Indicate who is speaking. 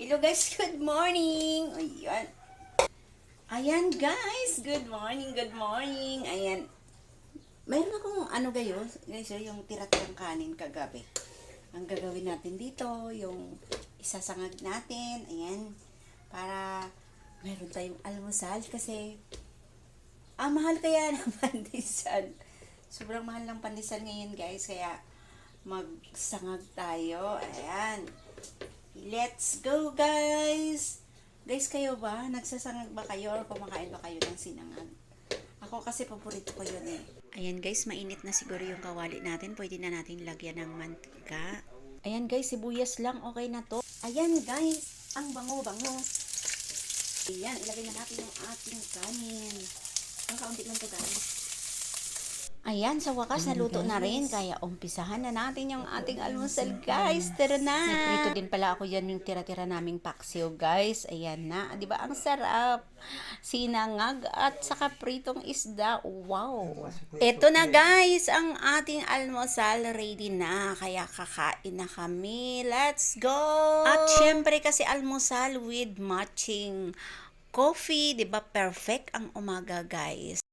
Speaker 1: Hello guys, good morning! Ayan. Ayan guys, good morning, good morning. Ayan. Mayroon akong ano guys, yung tira-tirang kanin kagabi. Ang gagawin natin dito, yung isasangag natin, ayan. Para meron tayong almusal kasi mahal kaya ng pandesal. Sobrang mahal ng pandesal ngayon guys, kaya magsangag tayo. Ayan. Let's go guys! Guys, kayo ba? Nagsasangag ba kayo or kumakain ba kayo ng sinangag? Ako kasi paborito ko yun eh. Ayan guys, mainit na siguro yung kawali natin. Pwede na natin lagyan ng mantika. Ayan guys, sibuyas lang. Okay na to. Ayan guys, ang bango-bango. Ayan, ilagay na natin yung ating kanin. Ang kaunti lang to guys. Ayan, sa wakas naluto na rin, kaya umpisahan na natin yung ating almusal guys. Tara na! Naprito din pala ako yan yung tira-tira naming paksiw guys. Ayan na, di ba ang sarap? Sinangag at saka pritong isda. Wow! Eto na guys, ang ating almusal ready na, kaya kakain na kami. Let's go! At syempre kasi almusal with matching coffee, di ba? Perfect ang umaga guys.